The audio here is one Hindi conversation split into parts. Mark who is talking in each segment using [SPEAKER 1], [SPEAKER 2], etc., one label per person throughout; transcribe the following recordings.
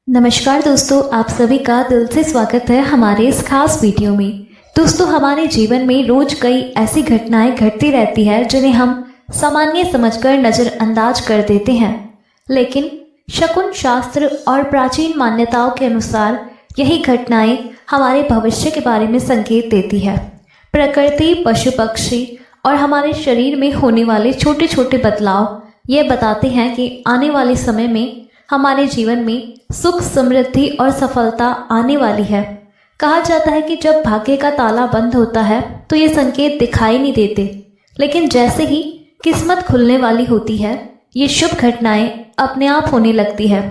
[SPEAKER 1] नमस्कार दोस्तों, आप सभी का दिल से स्वागत है हमारे इस खास वीडियो में। दोस्तों, हमारे जीवन में रोज कई ऐसी घटनाएं घटती रहती है जिन्हें हम सामान्य समझकर नज़रअंदाज कर देते हैं, लेकिन शकुन शास्त्र और प्राचीन मान्यताओं के अनुसार यही घटनाएं हमारे भविष्य के बारे में संकेत देती है। प्रकृति, पशु पक्षी और हमारे शरीर में होने वाले छोटे छोटे बदलाव ये बताते हैं कि आने वाले समय में हमारे जीवन में सुख, समृद्धि और सफलता आने वाली है। कहा जाता है कि जब भाग्य का ताला बंद होता है तो ये संकेत दिखाई नहीं देते, लेकिन जैसे ही किस्मत खुलने वाली होती है ये शुभ घटनाएं अपने आप होने लगती है।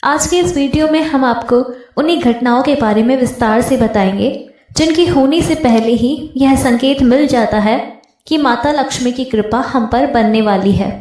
[SPEAKER 1] आज के इस वीडियो में हम आपको उन्हीं घटनाओं के बारे में विस्तार से बताएंगे जिनकी होने से पहले ही यह संकेत मिल जाता है कि माता लक्ष्मी की कृपा हम पर बनने वाली है।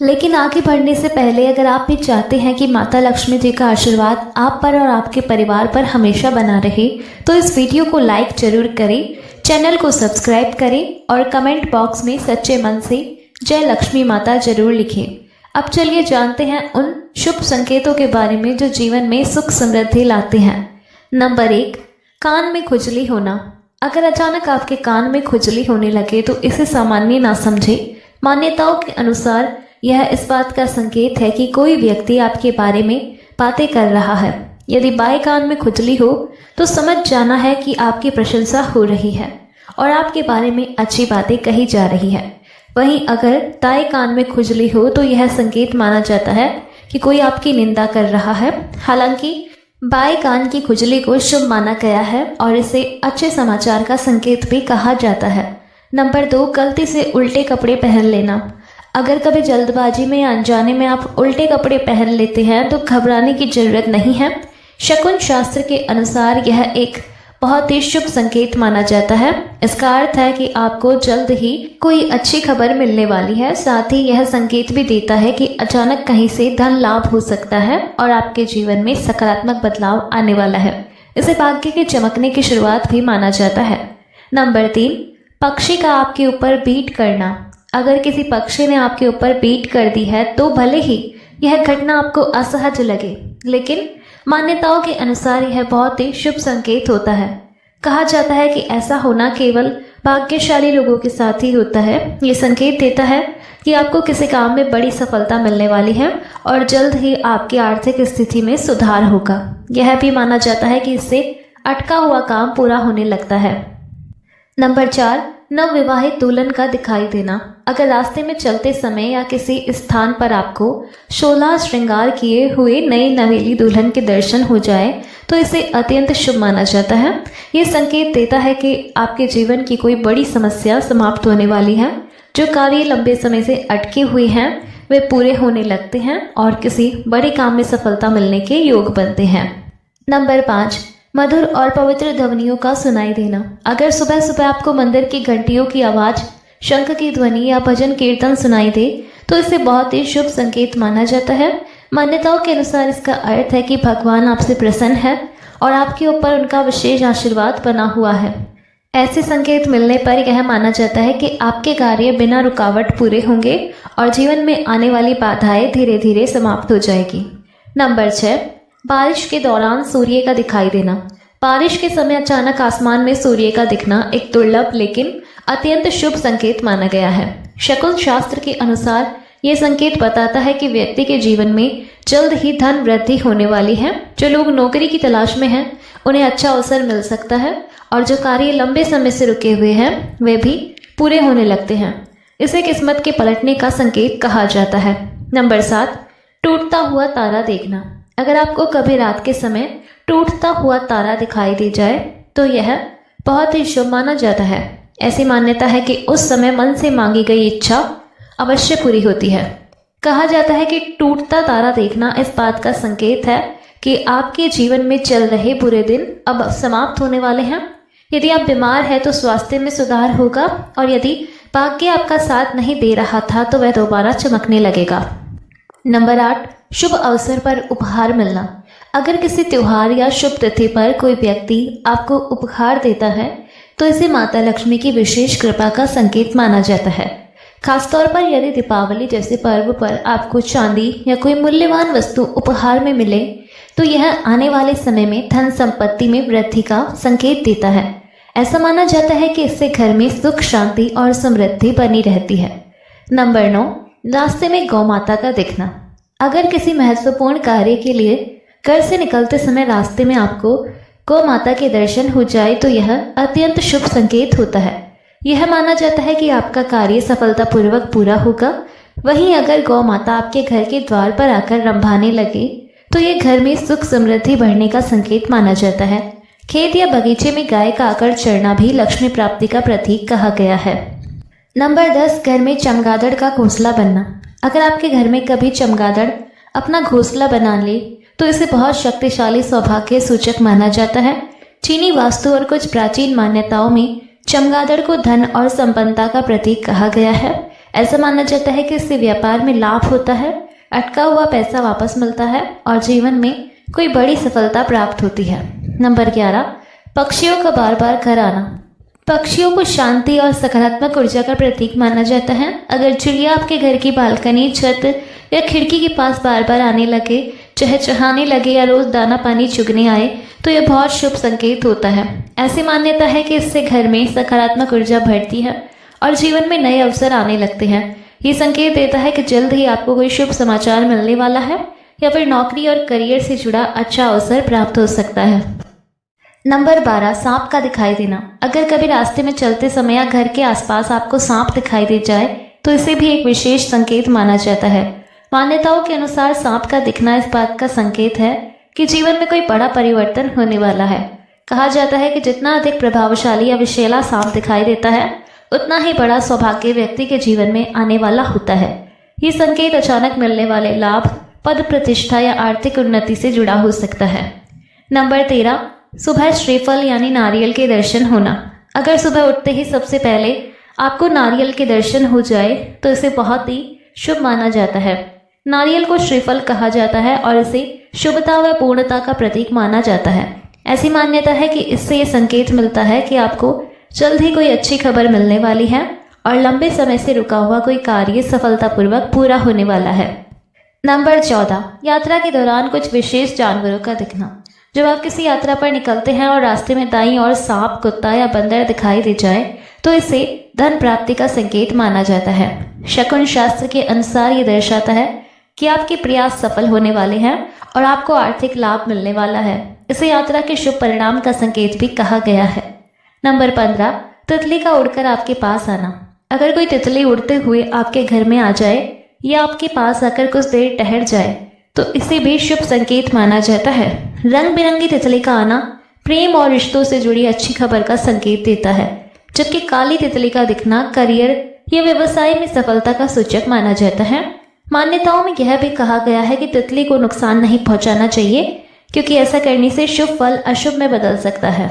[SPEAKER 1] लेकिन आगे बढ़ने से पहले अगर आप भी चाहते हैं कि माता लक्ष्मी जी का आशीर्वाद आप पर और आपके परिवार पर हमेशा बना रहे तो इस वीडियो को लाइक जरूर करें, चैनल को सब्सक्राइब करें और कमेंट बॉक्स में सच्चे मन से जय लक्ष्मी माता जरूर लिखें। अब चलिए जानते हैं उन शुभ संकेतों के बारे में जो जीवन में सुख समृद्धि लाते हैं। नंबर 1, कान में खुजली होना। अगर अचानक आपके कान में खुजली होने लगे तो इसे सामान्य ना समझे। मान्यताओं के अनुसार यह इस बात का संकेत है कि कोई व्यक्ति आपके बारे में बातें कर रहा है। यदि बाएं कान में खुजली हो तो समझ जाना है कि आपकी प्रशंसा हो रही है और आपके बारे में अच्छी बातें कही जा रही है। वहीं अगर दाएं कान में खुजली हो तो यह संकेत माना जाता है कि कोई आपकी निंदा कर रहा है। हालांकि बाएं कान की खुजली को शुभ माना गया है और इसे अच्छे समाचार का संकेत भी कहा जाता है। नंबर 2, गलती से उल्टे कपड़े पहन लेना। अगर कभी जल्दबाजी में या अनजाने में आप उल्टे कपड़े पहन लेते हैं तो घबराने की जरूरत नहीं है। शकुन शास्त्र के अनुसार यह एक बहुत ही शुभ संकेत माना जाता है। इसका अर्थ है कि आपको जल्द ही कोई अच्छी खबर मिलने वाली है। साथ ही यह संकेत भी देता है कि अचानक कहीं से धन लाभ हो सकता है और आपके जीवन में सकारात्मक बदलाव आने वाला है। इसे भाग्य के चमकने की शुरुआत भी माना जाता है। नंबर 3, पक्षी का आपके ऊपर बीट करना। अगर किसी पक्षी ने आपके ऊपर बीट कर दी है तो भले ही यह घटना आपको असहज लगे, लेकिन मान्यताओं के अनुसार यह बहुत ही शुभ संकेत होता है। कहा जाता है कि ऐसा होना केवल भाग्यशाली लोगों के साथ ही होता है। ये संकेत देता है कि आपको किसी काम में बड़ी सफलता मिलने वाली है और जल्द ही आपकी आर्थिक स्थिति में सुधार होगा। यह भी माना जाता है कि इससे अटका हुआ काम पूरा होने लगता है। नंबर 4, नवविवाहित दुल्हन का दिखाई देना। अगर रास्ते में चलते समय या किसी स्थान पर आपको 16 श्रृंगार किए हुए नई नवेली दुल्हन के दर्शन हो जाए तो इसे अत्यंत शुभ माना जाता है। ये संकेत देता है कि आपके जीवन की कोई बड़ी समस्या समाप्त होने वाली है। जो कार्य लंबे समय से अटके हुए हैं वे पूरे होने लगते हैं और किसी बड़े काम में सफलता मिलने के योग बनते हैं। नंबर 5, मधुर और पवित्र ध्वनियों का सुनाई देना। अगर सुबह सुबह आपको मंदिर की घंटियों की आवाज़, शंख की ध्वनि या भजन कीर्तन सुनाई दे तो इसे बहुत ही शुभ संकेत माना जाता है। मान्यताओं के अनुसार इसका अर्थ है कि भगवान आपसे प्रसन्न है और आपके ऊपर उनका विशेष आशीर्वाद बना हुआ है। ऐसे संकेत मिलने पर यह माना जाता है कि आपके कार्य बिना रुकावट पूरे होंगे और जीवन में आने वाली बाधाएं धीरे धीरे समाप्त हो जाएगी। नंबर 6, बारिश के दौरान सूर्य का दिखाई देना। बारिश के समय अचानक आसमान में सूर्य का दिखना एक दुर्लभ लेकिन अत्यंत शुभ संकेत माना गया है। शकुन शास्त्र के अनुसार ये संकेत बताता है कि व्यक्ति के जीवन में जल्द ही धन वृद्धि होने वाली है। जो लोग नौकरी की तलाश में हैं उन्हें अच्छा अवसर मिल सकता है और जो कार्य लंबे समय से रुके हुए हैं वे भी पूरे होने लगते हैं। इसे किस्मत के पलटने का संकेत कहा जाता है। नंबर 7, टूटता हुआ तारा देखना। अगर आपको कभी रात के समय टूटता हुआ तारा दिखाई दे जाए तो यह बहुत ही शुभ माना जाता है। ऐसी मान्यता है कि उस समय मन से मांगी गई इच्छा अवश्य पूरी होती है। कहा जाता है कि टूटता तारा देखना इस बात का संकेत है कि आपके जीवन में चल रहे बुरे दिन अब समाप्त होने वाले हैं। यदि आप बीमार हैं तो स्वास्थ्य में सुधार होगा और यदि भाग्य आपका साथ नहीं दे रहा था तो वह दोबारा चमकने लगेगा। नंबर 8, शुभ अवसर पर उपहार मिलना। अगर किसी त्योहार या शुभ तिथि पर कोई व्यक्ति आपको उपहार देता है तो इसे माता लक्ष्मी की विशेष कृपा का संकेत माना जाता है। खासतौर पर यदि दीपावली जैसे पर्व पर आपको चांदी या कोई मूल्यवान वस्तु उपहार में मिले तो यह आने वाले समय में धन संपत्ति में वृद्धि का संकेत देता है। ऐसा माना जाता है कि इससे घर में सुख, शांति और समृद्धि बनी रहती है। नंबर 9, रास्ते में गौ माता का दिखना। अगर किसी महत्वपूर्ण कार्य के लिए घर से निकलते समय रास्ते में आपको गौ माता के दर्शन हो जाए तो यह अत्यंत शुभ संकेत होता है। यह माना जाता है कि आपका कार्य सफलतापूर्वक पूरा होगा। वहीं अगर गौ माता आपके घर के द्वार पर आकर रंभाने लगे तो यह घर में सुख समृद्धि बढ़ने का संकेत माना जाता है। खेत या बगीचे में गाय का आकर चरना भी लक्ष्मी प्राप्ति का प्रतीक कहा गया है। नंबर 10, घर में चमगादड़ का घोंसला बनना। अगर आपके घर में कभी चमगादड़ अपना घोंसला बना ले तो इसे बहुत शक्तिशाली सौभाग्य सूचक माना जाता है। चीनी वास्तु और कुछ प्राचीन मान्यताओं में चमगादड़ को धन और संपन्नता का प्रतीक कहा गया है। ऐसा माना जाता है कि इससे व्यापार में लाभ होता है, अटका हुआ पैसा वापस मिलता है और जीवन में कोई बड़ी सफलता प्राप्त होती है। नंबर 11, पक्षियों का बार बार घर आना। पक्षियों को शांति और सकारात्मक ऊर्जा का प्रतीक माना जाता है। अगर चिड़िया आपके घर की बालकनी, छत या खिड़की के पास बार बार आने लगे, चहचहाने लगे या रोज दाना पानी चुगने आए तो यह बहुत शुभ संकेत होता है। ऐसी मान्यता है कि इससे घर में सकारात्मक ऊर्जा बढ़ती है और जीवन में नए अवसर आने लगते हैं। ये संकेत देता है कि जल्द ही आपको कोई शुभ समाचार मिलने वाला है या फिर नौकरी और करियर से जुड़ा अच्छा अवसर प्राप्त हो सकता है। नंबर 12, सांप का दिखाई देना। अगर कभी रास्ते में चलते समय या घर के आसपास आपको सांप दिखाई दे जाए तो इसे भी एक विशेष संकेत माना जाता है। मान्यताओं के अनुसार सांप का दिखना इस बात का संकेत है कि जीवन में कोई बड़ा परिवर्तन होने वाला है। कहा जाता है कि जितना अधिक प्रभावशाली या विषैला सांप दिखाई देता है उतना ही बड़ा सौभाग्य व्यक्ति के जीवन में आने वाला होता है। ये संकेत अचानक मिलने वाले लाभ, पद प्रतिष्ठा या आर्थिक उन्नति से जुड़ा हो सकता है। नंबर 13, सुबह श्रीफल यानी नारियल के दर्शन होना। अगर सुबह उठते ही सबसे पहले आपको नारियल के दर्शन हो जाए तो इसे बहुत ही शुभ माना जाता है। नारियल को श्रीफल कहा जाता है और इसे शुभता व पूर्णता का प्रतीक माना जाता है। ऐसी मान्यता है कि इससे ये संकेत मिलता है कि आपको जल्द ही कोई अच्छी खबर मिलने वाली है और लंबे समय से रुका हुआ कोई कार्य सफलतापूर्वक पूरा होने वाला है। नंबर 14, यात्रा के दौरान कुछ विशेष जानवरों का दिखना। जब आप किसी यात्रा पर निकलते हैं और रास्ते में दाईं ओर सांप, कुत्ता या बंदर दिखाई दे जाए तो इसे धन प्राप्ति का संकेत माना जाता है। शकुन शास्त्र के अनुसार ये दर्शाता है कि आपके प्रयास सफल होने वाले हैं और आपको आर्थिक लाभ मिलने वाला है। इसे यात्रा के शुभ परिणाम का संकेत भी कहा गया है। नंबर 15, तितली का उड़कर आपके पास आना। अगर कोई तितली उड़ते हुए आपके घर में आ जाए या आपके पास आकर कुछ देर ठहर जाए तो इसे भी शुभ संकेत माना जाता है। रंग बिरंगी तितली का आना प्रेम और रिश्तों से जुड़ी अच्छी खबर का संकेत देता है, जबकि काली तितली का दिखना करियर या व्यवसाय में सफलता का सूचक माना जाता है। मान्यताओं में यह भी कहा गया है कि तितली को नुकसान नहीं पहुंचाना चाहिए क्योंकि ऐसा करने से शुभ फल अशुभ में बदल सकता है।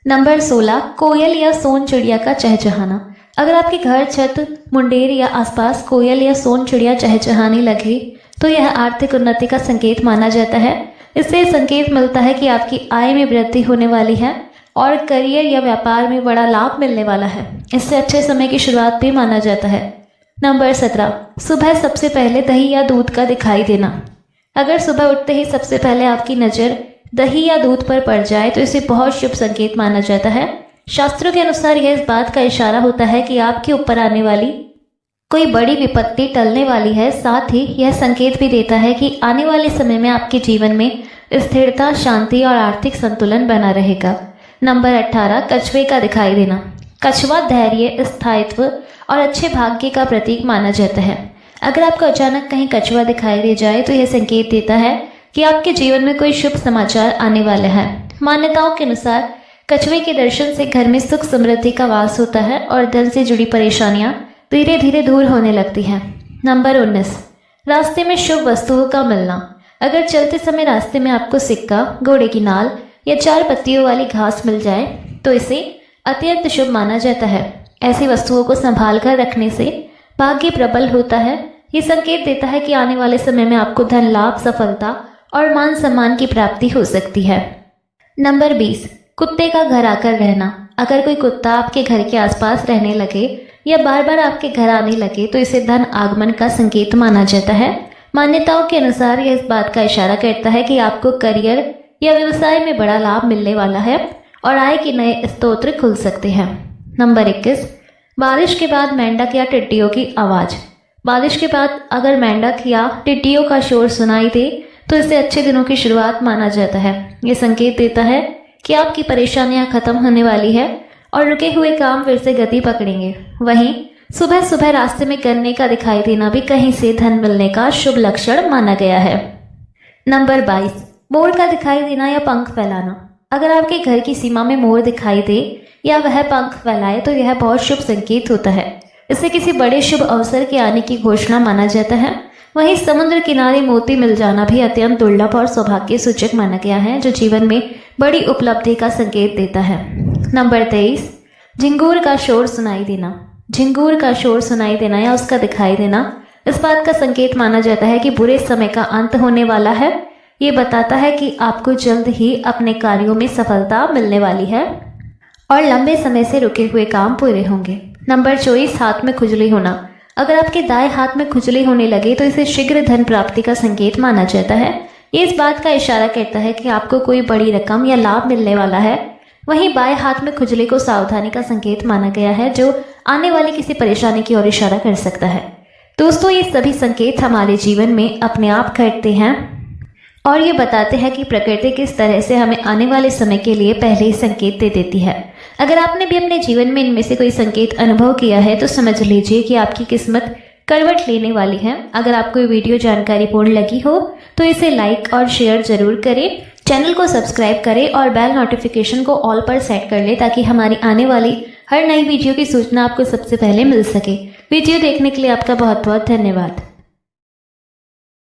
[SPEAKER 1] नंबर 16, कोयल या सोन चिड़िया का चहचहाना। अगर आपके घर, छत, मुंडेर या आसपास कोयल या सोन चिड़िया चहचहाने लगे तो यह आर्थिक उन्नति का संकेत माना जाता है। इससे संकेत मिलता है कि आपकी आय में वृद्धि होने वाली है और करियर या व्यापार में बड़ा लाभ मिलने वाला है। इससे अच्छे समय की शुरुआत भी माना जाता है। नंबर 17, सुबह सबसे पहले दही या दूध का दिखाई देना। अगर सुबह उठते ही सबसे पहले आपकी नज़र दही या दूध पर पड़ जाए तो इसे बहुत शुभ संकेत माना जाता है। शास्त्रों के अनुसार यह इस बात का इशारा होता है कि आपके ऊपर आने वाली कोई बड़ी विपत्ति टलने वाली है। साथ ही यह संकेत भी देता है कि आने वाले समय में आपके जीवन में स्थिरता, शांति और आर्थिक संतुलन बना रहेगा। नंबर 18, कछुए का दिखाई देना। कछुआ धैर्य, स्थायित्व और अच्छे भाग्य का प्रतीक माना जाता है। अगर आपको अचानक कहीं कछुआ दिखाई दे जाए तो यह संकेत देता है कि आपके जीवन में कोई शुभ समाचार आने वाला है। मान्यताओं के अनुसार कछुए के दर्शन से घर में सुख समृद्धि का वास होता है और धन से जुड़ी परेशानियां धीरे धीरे दूर होने लगती हैं। नंबर 19, रास्ते में शुभ वस्तुओं का मिलना। अगर चलते समय रास्ते में आपको सिक्का, घोड़े की नाल या 4 पत्तियों वाली घास मिल जाए तो इसे अत्यंत शुभ माना जाता है। ऐसी वस्तुओं को संभाल कर रखने से भाग्य प्रबल होता है। ये संकेत देता है कि आने वाले समय में आपको धन लाभ, सफलता और मान सम्मान की प्राप्ति हो सकती है। नंबर 20, कुत्ते का घर आकर रहना। अगर कोई कुत्ता आपके घर के आसपास रहने लगे या बार बार आपके घर आने लगे तो इसे धन आगमन का संकेत माना जाता है। मान्यताओं के अनुसार यह इस बात का इशारा करता है कि आपको करियर या व्यवसाय में बड़ा लाभ मिलने वाला है और आय के नए स्रोत खुल सकते हैं। नंबर 21, बारिश के बाद मेंढक या टिड्डियों की आवाज़। बारिश के बाद अगर मेंढक या टिड्डियों का शोर सुनाई दे तो इसे अच्छे दिनों की शुरुआत माना जाता है। ये संकेत देता है कि आपकी परेशानियां खत्म होने वाली है और रुके हुए काम फिर से गति पकड़ेंगे। वहीं सुबह सुबह रास्ते में गन्ने का दिखाई देना भी कहीं से धन मिलने का शुभ लक्षण माना गया है। नंबर 22, मोर का दिखाई देना या पंख फैलाना। अगर आपके घर की सीमा में मोर दिखाई दे या वह पंख फैलाए तो यह बहुत शुभ संकेत होता है। इसे किसी बड़े शुभ अवसर के आने की घोषणा माना जाता है। वहीं समुद्र किनारे मोती मिल जाना भी अत्यंत दुर्लभ और सौभाग्य सूचक माना गया है, जो जीवन में बड़ी उपलब्धि का संकेत देता है। नंबर 23, झिंगूर का शोर सुनाई देना। झिंगूर का शोर सुनाई देना या उसका दिखाई देना इस बात का संकेत माना जाता है कि बुरे समय का अंत होने वाला है। ये बताता है कि आपको जल्द ही अपने कार्यों में सफलता मिलने वाली है और लंबे समय से रुके हुए काम पूरे होंगे। नंबर 24, हाथ में खुजली होना। अगर आपके दाएं हाथ में खुजली होने लगे तो इसे शीघ्र धन प्राप्ति का संकेत माना जाता है। ये इस बात का इशारा करता है कि आपको कोई बड़ी रकम या लाभ मिलने वाला है। वहीं बाएं हाथ में खुजली को सावधानी का संकेत माना गया है, जो आने वाली किसी परेशानी की ओर इशारा कर सकता है। दोस्तों, ये सभी संकेत हमारे जीवन में अपने आप घटते हैं और ये बताते हैं कि प्रकृति किस तरह से हमें आने वाले समय के लिए पहले ही संकेत दे देती है। अगर आपने भी अपने जीवन में इनमें से कोई संकेत अनुभव किया है तो समझ लीजिए कि आपकी किस्मत करवट लेने वाली है। अगर आपको ये वीडियो जानकारीपूर्ण लगी हो तो इसे लाइक और शेयर जरूर करें, चैनल को सब्सक्राइब करें और बेल नोटिफिकेशन को ऑल पर सेट कर लें ताकि हमारी आने वाली हर नई वीडियो की सूचना आपको सबसे पहले मिल सके। वीडियो देखने के लिए आपका बहुत बहुत धन्यवाद।